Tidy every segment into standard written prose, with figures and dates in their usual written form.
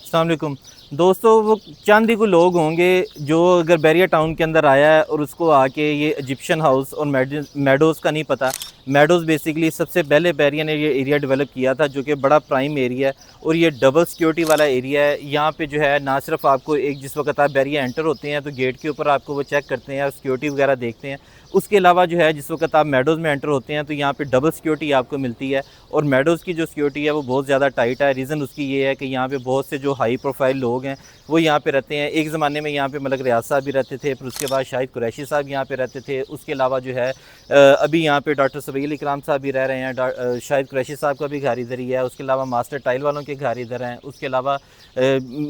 अस्सलाम वालेकुम दोस्तों। वो चंद ही को लोग होंगे जो अगर बैरिया टाउन के अंदर आया है और उसको आके ये इजिप्शियन हाउस और मेडोज़ का नहीं पता। मेडोज़ बेसिकली सबसे पहले बैरिया ने ये एरिया डेवलप किया था, जो कि बड़ा प्राइम एरिया है और ये डबल सिक्योरिटी वाला एरिया है। यहाँ पे जो है ना सिर्फ आपको एक जिस वक्त आप बैरिया एंटर होते हैं तो गेट के ऊपर आपको वो चेक करते हैं, सिक्योरिटी वगैरह देखते हैं। उसके अलावा जो है जिस वक्त आप मेडोज़ में एंटर होते हैं तो यहाँ पे डबल सिक्योरिटी आपको मिलती है। और मेडोज़ की जो सिक्योरिटी है वो बहुत ज़्यादा टाइट है। रीज़न उसकी ये है कि यहाँ पे बहुत से जो हाई प्रोफाइल लोग हैं वो यहाँ पे रहते हैं। एक ज़माने में यहाँ पे मलक रियाज साहब भी रहते थे, फिर उसके बाद शाहिद कुरैशी साहब यहाँ पे रहते थे। उसके अलावा जो है अभी यहाँ पे डॉक्टर सबील इकराम साहब भी रह रहे हैं। शाहिद कुरैशी साहब का भी घर इधर ही है। उसके अलावा मास्टर टाइल वालों के घर इधर हैं। उसके अलावा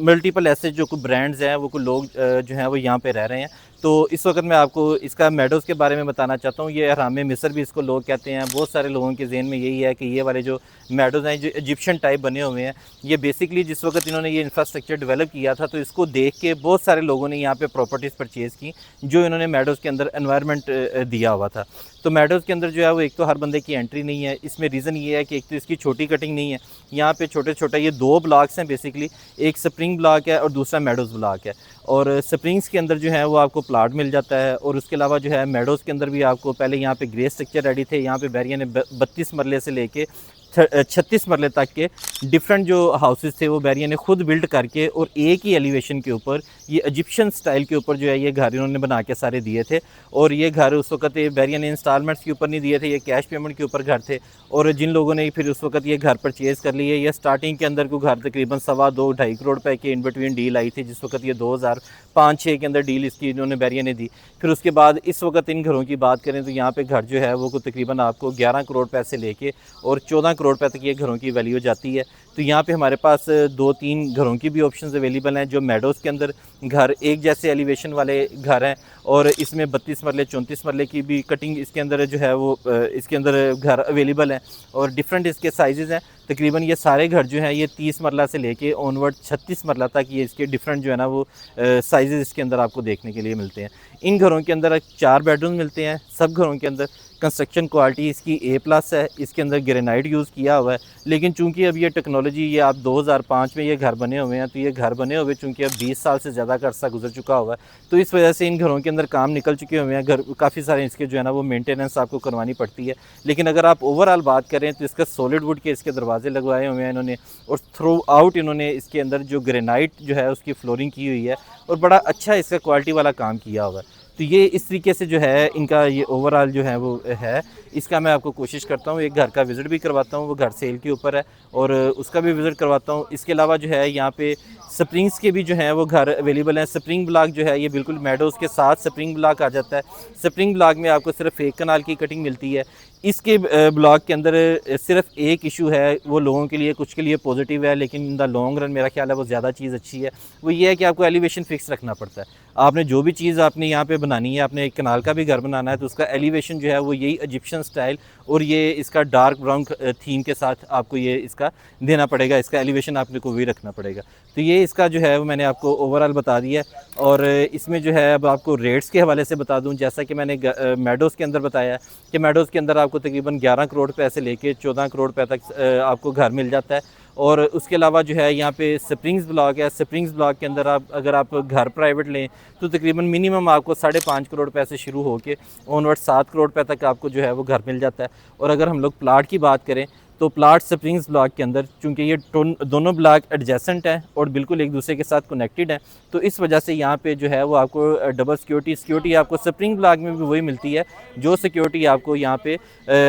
मल्टीपल ऐसे जो कुछ ब्रांड्स हैं वो कुछ लोग जो हैं वो यहाँ पे रह रहे हैं। तो इस वक्त मैं आपको इसका मेडोज़ के बारे में बताना चाहता हूँ। ये हराम मिस्र भी इसको लोग कहते हैं। बहुत सारे लोगों के जहन में यही है कि ये वाले जो मेडोज़ हैं जो इजिप्शियन टाइप बने हुए हैं, ये बेसिकली जिस वक्त इन्होंने ये इंफ्रास्ट्रक्चर डेवलप किया था तो इसको देख के बहुत सारे लोगों ने यहाँ पे प्रॉपर्टीज़ परचेज़ की जो इन्होंने मेडोज़ के अंदर एनवायरनमेंट दिया हुआ था। तो मेडोज़ के अंदर जो है वो एक तो हर बंदे की एंट्री नहीं है। इसमें रीज़न ये है कि एक तो इसकी छोटी कटिंग नहीं है। यहाँ पे छोटे छोटे ये दो ब्लॉक्स हैं बेसिकली, एक स्प्रिंग ब्लॉक है और दूसरा मेडोज़ ब्लॉक है। और स्प्रिंग्स के अंदर जो है वो आपको प्लाट मिल जाता है। और उसके अलावा जो है मेडोज़ के अंदर भी आपको पहले यहाँ पे ग्रे स्ट्रक्चर रेडी थे। यहाँ पे बैरिया ने 32 मरले से लेके 36 मरले तक के डिफरेंट जो हाउसेस थे वो बैरिया ने खुद बिल्ड करके और एक ही एलिवेशन के ऊपर ये इजिप्शियन स्टाइल के ऊपर जो है ये घर इन्होंने बना के सारे दिए थे। और ये घर उस वक्त बैरिया ने इंस्टॉलमेंट्स के ऊपर नहीं दिए थे, ये कैश पेमेंट के ऊपर घर थे। और जिन लोगों ने फिर उस वक्त ये घर परचेज़ कर लिए, ये स्टार्टिंग के अंदर को घर तकरीबन 2.25-2.5 करोड़ रुपए के इन बिटवीन डील आई थी, जिस वक्त ये 2005-6 के अंदर डील इसकी इन्होंने बैरिया ने दी। फिर उसके बाद इस वक्त इन घरों की बात करें तो यहाँ पे घर जो है वो तकरीबन आपको 11 करोड़ पैसे लेके और 14 करोड़ रुपए तक ये घरों की वैल्यू जाती है। तो यहाँ पे हमारे पास 2-3 घरों की भी ऑप्शंस अवेलेबल हैं। जो मेडोज़ के अंदर घर एक जैसे एलिवेशन वाले घर हैं और इसमें 32 मरले 34 मरले की भी कटिंग इसके अंदर जो है वो इसके अंदर घर अवेलेबल हैं और डिफरेंट इसके साइज़ हैं। तकरीबन ये सारे घर जो हैं ये 30 मरला से लेके ऑनवर्ड 36 मरला तक ये इसके डिफरेंट जो है ना वो साइज़ इसके अंदर आपको देखने के लिए मिलते हैं। इन घरों के अंदर 4 बेडरूम मिलते हैं। सब घरों के अंदर कंस्ट्रक्शन क्वालिटी इसकी A+ है। इसके अंदर ग्रेनाइट यूज़ किया हुआ है। लेकिन चूंकि अब ये टेक्नोलॉजी ये आप 2005 में ये घर बने हुए हैं, तो ये घर बने हुए चूँकि अब 20 साल से ज़्यादा का अर्सा गुजर चुका हुआ है, तो इस वजह से इन घरों के अंदर काम निकल चुके हुए हैं। घर काफ़ी सारे इसके जो है ना वो मेंटेनेंस आपको करवानी पड़ती है। लेकिन अगर आप ओवरऑल बात करें तो इसका सॉलिड वुड के इसके दरवाजे लगवाए हुए हैं इन्होंने और थ्रू आउट इन्होंने इसके अंदर जो ग्रेनाइट जो है उसकी फ्लोरिंग की हुई है और बड़ा अच्छा इसका क्वालिटी वाला काम किया हुआ है। तो ये इस तरीके से जो है इनका ये ओवरऑल जो है वो है। इसका मैं आपको कोशिश करता हूँ एक घर का विज़िट भी करवाता हूँ, वो घर सेल के ऊपर है और उसका भी विज़िट करवाता हूँ। इसके अलावा जो है यहाँ पे स्प्रिंग्स के भी जो हैं वो घर अवेलेबल हैं। स्प्रिंग ब्लॉक जो है ये बिल्कुल मेडोज़ के साथ स्प्रिंग ब्लॉक आ जाता है। स्प्रिंग ब्लॉक में आपको सिर्फ 1 कनाल की कटिंग मिलती है। इसके ब्लॉक के अंदर सिर्फ एक इशू है, वो लोगों के लिए कुछ के लिए पॉजिटिव है, लेकिन इन द लॉन्ग रन मेरा ख्याल है वो ज़्यादा चीज़ अच्छी है। वो ये है कि आपको एलिवेशन फिक्स रखना पड़ता है। आपने जो भी चीज़ आपने यहाँ पे बनानी है, आपने एक कनाल का भी घर बनाना है तो उसका एलिवेशन जो है वो यही इजिप्शियन स्टाइल और ये इसका डार्क ब्राउन थीम के साथ आपको ये इसका देना पड़ेगा। इसका एलिवेशन आपने को वही रखना पड़ेगा। तो ये इसका जो है वो मैंने आपको ओवरऑल बता दिया है। और इसमें जो है अब आपको रेट्स के हवाले से बता दूं, जैसा कि मैंने मेडोज़ के अंदर बताया है कि मेडोज़ के अंदर आपको तकरीबन 11 करोड़ रुपए से लेके 14 करोड़ रुपए तक आपको घर मिल जाता है। और उसके अलावा जो है यहाँ पे स्प्रिंग्स ब्लॉक है। स्प्रिंग्स ब्लॉक के अंदर आप अगर आप घर प्राइवेट लें तो तकरीबन मिनिमम आपको 5.5 करोड़ रुपए से शुरू होकर ऑनवर्ड 7 करोड़ रुपए तक आपको जो है वो घर मिल जाता है। और अगर हम लोग प्लाट की बात करें तो प्लाट स्प्रिंग्स ब्लॉक के अंदर चूँकि ये दोनों ब्लॉक एडजेसेंट हैं और बिल्कुल एक दूसरे के साथ कनेक्टेड हैं, तो इस वजह से यहाँ पे जो है वो आपको डबल सिक्योरिटी आपको स्प्रिंग ब्लॉक में भी वही मिलती है जो सिक्योरिटी आपको यहाँ पे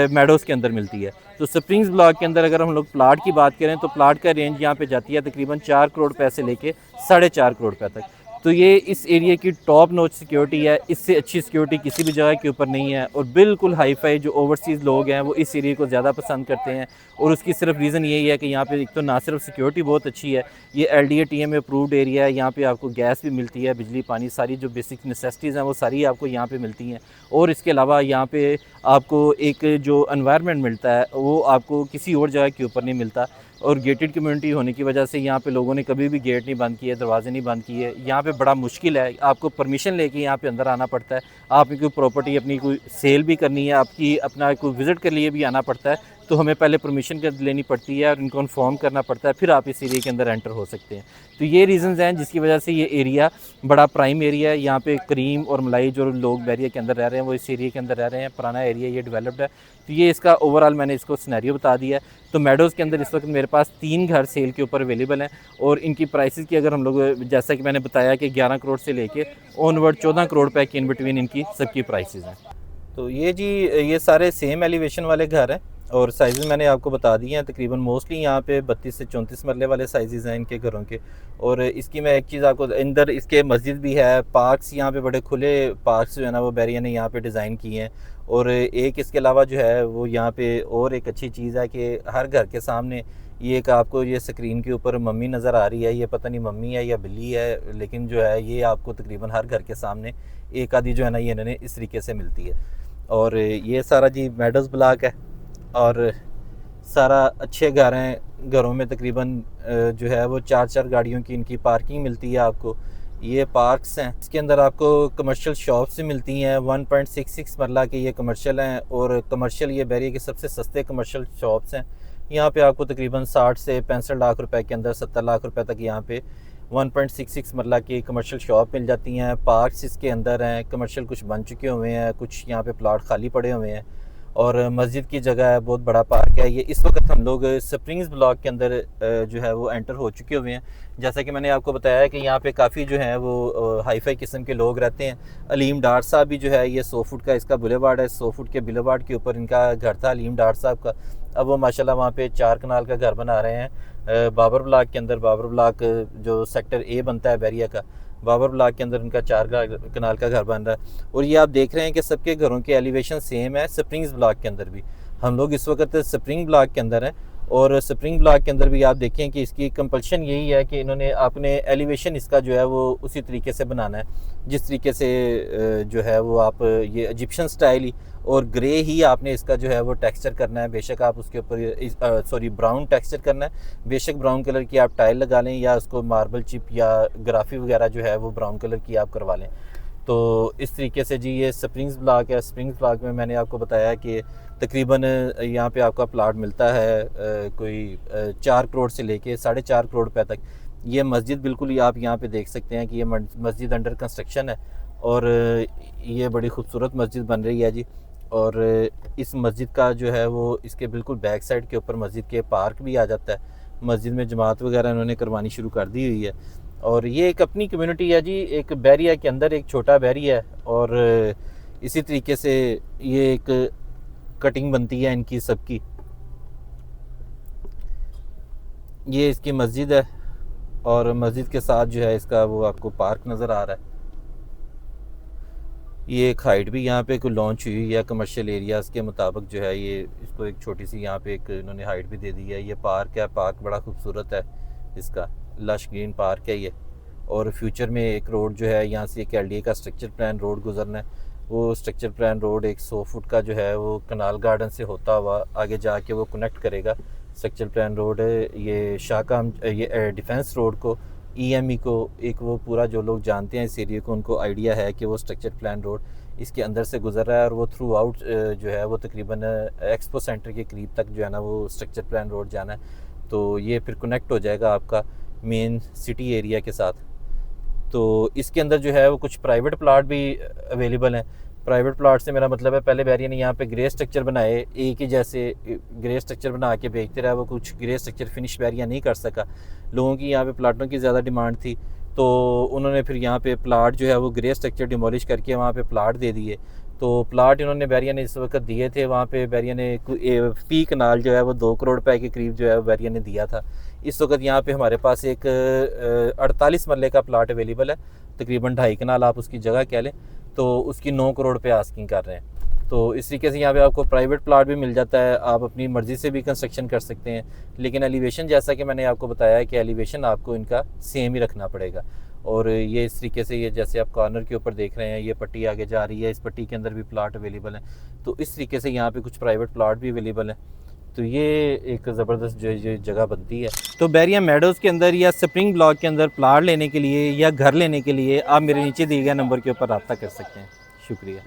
मेडोज़ के अंदर मिलती है। तो स्प्रिंग्स ब्लॉक के अंदर अगर हम लोग प्लाट की बात करें तो प्लाट का रेंज यहाँ पे जाती है तकरीबन 4 करोड़ रुपए से लेके 4.5 करोड़ रुपए तक। तो ये इस एरिया की टॉप नॉच सिक्योरिटी है। इससे अच्छी सिक्योरिटी किसी भी जगह के ऊपर नहीं है और बिल्कुल हाई फाई जो ओवरसीज़ लोग हैं वो इस एरिया को ज़्यादा पसंद करते हैं। और उसकी सिर्फ रीज़न यही है कि यहाँ पे एक तो ना सिर्फ सिक्योरिटी बहुत अच्छी है, ये LDA TMA अप्रूव्ड एरिया है। यहाँ पे आपको गैस भी मिलती है, बिजली पानी सारी जो बेसिक नेसेसिटीज़ हैं वो सारी आपको यहाँ पे मिलती हैं। और इसके अलावा यहाँ पे आपको एक जो एनवायरनमेंट मिलता है वो आपको किसी और जगह के ऊपर नहीं मिलता। और गेटेड कम्युनिटी होने की वजह से यहाँ पे लोगों ने कभी भी गेट नहीं बंद किए, दरवाजे नहीं बंद किए। यहाँ पे बड़ा मुश्किल है, आपको परमिशन लेके यहाँ पे अंदर आना पड़ता है। आपकी कोई प्रॉपर्टी अपनी कोई सेल भी करनी है, आपकी अपना कोई विज़िट के लिए भी आना पड़ता है, तो हमें पहले परमिशन लेनी पड़ती है और इनको इन्फॉर्म करना पड़ता है, फिर आप इस एरिया के अंदर एंटर हो सकते हैं। तो ये रीज़न्स हैं जिसकी वजह से ये एरिया बड़ा प्राइम एरिया है। यहाँ पे करीम और मलाई जो लोग बैरिया के अंदर रह रहे हैं वो इस एरिया के अंदर रह रहे हैं। पुराना एरिया ये डेवलप्ड है। तो ये इसका ओवरऑल मैंने इसको सिनेरियो बता दिया है। तो मेडोज़ के अंदर इस वक्त मेरे पास 3 घर सेल के ऊपर अवेलेबल हैं और इनकी प्राइसेस की अगर हम लोग, जैसा कि मैंने बताया कि 11 करोड़ से लेके ऑनवर्ड 14 करोड़ रुपए की इन बिटवीन इनकी सबकी प्राइसेस हैं। तो ये जी ये सारे सेम एलिवेशन वाले घर हैं और साइज़ मैंने आपको बता दिए हैं। तकरीबन मोस्टली यहाँ पे 32 से 34 मरले वाले साइज़ हैं इनके घरों के। और इसकी मैं एक चीज़ आपको, अंदर इसके मस्जिद भी है, पार्क्स यहाँ पे बड़े खुले पार्क्स जो है ना वो बैरिया ने यहाँ पे डिज़ाइन किए हैं। और एक इसके अलावा जो है वो यहाँ पे और एक अच्छी चीज़ है कि हर घर के सामने ये एक आपको ये स्क्रीन के ऊपर मम्मी नज़र आ रही है। ये पता नहीं मम्मी है या बिल्ली है, लेकिन जो है ये आपको तकरीबन हर घर के सामने एक आधी जो है ना ये इन्होंने इस तरीके से मिलती है। और ये सारा जी मेडोज़ ब्लॉक है और सारा अच्छे घर हैं। घरों में तकरीबन जो है वो 4-4 गाड़ियों की इनकी पार्किंग मिलती है आपको। ये पार्क्स हैं, इसके अंदर आपको कमर्शियल शॉप्स से मिलती हैं। 1.66 मरला के ये कमर्शियल हैं और कमर्शियल ये बैरिया के सबसे सस्ते कमर्शियल शॉप्स हैं। यहाँ पे आपको तकरीबन 60 से 65 लाख रुपए के अंदर 70 लाख रुपए तक यहाँ पे 1.66 मरला की कमर्शियल शॉप मिल जाती हैं। पार्क्स इसके अंदर हैं, कमर्शियल कुछ बन चुके हुए हैं, कुछ यहाँ पे प्लाट खाली पड़े हुए हैं और मस्जिद की जगह है, बहुत बड़ा पार्क है। ये इस वक्त हम लोग स्प्रिंग्स ब्लॉक के अंदर जो है वो एंटर हो चुके हुए हैं। जैसा कि मैंने आपको बताया है कि यहाँ पे काफ़ी जो है वो हाई फाई किस्म के लोग रहते हैं। अलीम डार साहब भी जो है, ये 100 फुट का इसका बुलेवार्ड है, 100 फुट के बुलेवार्ड के ऊपर इनका घर था अलीम डार साहब का। अब वो माशाल्लाह वहाँ पे 4 कनाल का घर बना रहे हैं बाबर ब्लॉक के अंदर। बाबर ब्लॉक जो सेक्टर ए बनता है बैरिया का, बाबर ब्लॉक के अंदर उनका 4 कनाल का घर बन रहा है। और ये आप देख रहे हैं कि सबके घरों के एलिवेशन सेम है। स्प्रिंग्स ब्लॉक के अंदर भी हम लोग इस वक्त स्प्रिंग ब्लॉक के अंदर हैं और स्प्रिंग ब्लॉक के अंदर भी आप देखें कि इसकी कंपल्शन यही है कि इन्होंने अपने एलिवेशन इसका जो है वो उसी तरीके से बनाना है जिस तरीके से जो है वो आप ये इजिप्शियन स्टाइल ही और ग्रे ही आपने इसका जो है वो टेक्सचर करना है। बेशक आप उसके ऊपर ब्राउन टेक्सचर करना है, बेशक ब्राउन कलर की आप टाइल लगा लें या उसको मार्बल चिप या ग्राफी वगैरह जो है वो ब्राउन कलर की आप करवा लें। तो इस तरीके से जी ये स्प्रिंग्स ब्लॉक है। स्प्रिंग्स ब्लॉक में मैंने आपको बताया कि तकरीबन यहाँ पे आपका प्लाट मिलता है कोई 4 करोड़ से लेके 4.5 करोड़ रुपए तक। ये मस्जिद बिल्कुल ही आप यहाँ पे देख सकते हैं कि ये मस्जिद अंडर कंस्ट्रक्शन है और ये बड़ी खूबसूरत मस्जिद बन रही है जी। और इस मस्जिद का जो है वो इसके बिल्कुल बैक साइड के ऊपर मस्जिद के पार्क भी आ जाता है। मस्जिद में जमात वगैरह इन्होंने करवानी शुरू कर दी हुई है और ये एक अपनी कम्युनिटी है जी। एक बैरिया के अंदर एक छोटा बैरिया है और इसी तरीके से ये एक कटिंग बनती है इनकी सबकी। ये इसकी मस्जिद है और मस्जिद के साथ जो है इसका वो आपको पार्क नज़र आ रहा है। ये एक हाइट भी यहाँ पे कोई लॉन्च हुई है कमर्शियल एरियाज़ के मुताबिक जो है ये इसको एक छोटी सी यहाँ पे एक इन्होंने हाइट भी दे दी है। ये पार्क है, पार्क बड़ा खूबसूरत है, इसका लश ग्रीन पार्क है ये। और फ्यूचर में एक रोड जो है यहाँ से एक LDA का स्ट्रक्चर प्लान रोड गुजरना है। वो स्ट्रक्चर प्लान रोड एक 100 फुट का जो है वो कनाल गार्डन से होता हुआ आगे जाके वो कनेक्ट करेगा। स्ट्रक्चर प्लान रोड ये शाहकाम ये डिफेंस रोड को EME को एक वो पूरा जो लोग जानते हैं इस एरिया को उनको आइडिया है कि वो स्ट्रक्चर प्लान रोड इसके अंदर से गुजर रहा है और वो थ्रू आउट जो है वो तकरीबन एक्सपो सेंटर के करीब तक जो है ना वो स्ट्रक्चर प्लान रोड जाना है। तो ये फिर कनेक्ट हो जाएगा आपका मेन सिटी एरिया के साथ। तो इसके अंदर जो है वो कुछ प्राइवेट प्लाट भी अवेलेबल हैं। प्राइवेट प्लाट से मेरा मतलब है पहले बैरिया ने यहाँ पे ग्रे स्ट्रक्चर बनाए, एक ही जैसे ग्रे स्ट्रक्चर बना के बेचते रहा। वो कुछ ग्रे स्ट्रक्चर फिनिश बैरिया नहीं कर सका, लोगों की यहाँ पे प्लाटों की ज़्यादा डिमांड थी तो उन्होंने फिर यहाँ पे प्लाट जो है वो ग्रे स्ट्रक्चर डिमोलिश करके वहाँ पे प्लाट दे दिए। तो प्लाट इन्होंने बैरिया ने इस वक्त दिए थे वहाँ पे बैरिया ने फी कनाल जो है वो 2 करोड़ रुपए के करीब जो है बैरिया ने दिया था। इस वक्त यहाँ पे हमारे पास एक 48 मरले का प्लाट अवेलेबल है, तकरीबन 2.5 कनाल आप उसकी जगह कह लें, तो उसकी 9 करोड़ रुपये आस्किंग कर रहे हैं। तो इस तरीके से यहाँ पे आपको प्राइवेट प्लाट भी मिल जाता है, आप अपनी मर्ज़ी से भी कंस्ट्रक्शन कर सकते हैं। लेकिन एलिवेशन जैसा कि मैंने आपको बताया है कि एलिवेशन आपको इनका सेम ही रखना पड़ेगा। और ये इस तरीके से ये जैसे आप कॉर्नर के ऊपर देख रहे हैं ये पट्टी आगे जा रही है, इस पट्टी के अंदर भी प्लाट अवेलेबल है। तो इस तरीके से यहाँ पे कुछ प्राइवेट प्लाट भी अवेलेबल हैं। तो ये एक ज़बरदस्त जो जगह बनती है। तो बैरिया मेडोज़ के अंदर या स्प्रिंग ब्लॉक के अंदर प्लाट लेने के लिए या घर लेने के लिए आप मेरे नीचे दिए गए नंबर के ऊपर रब्ता कर सकते हैं। शुक्रिया।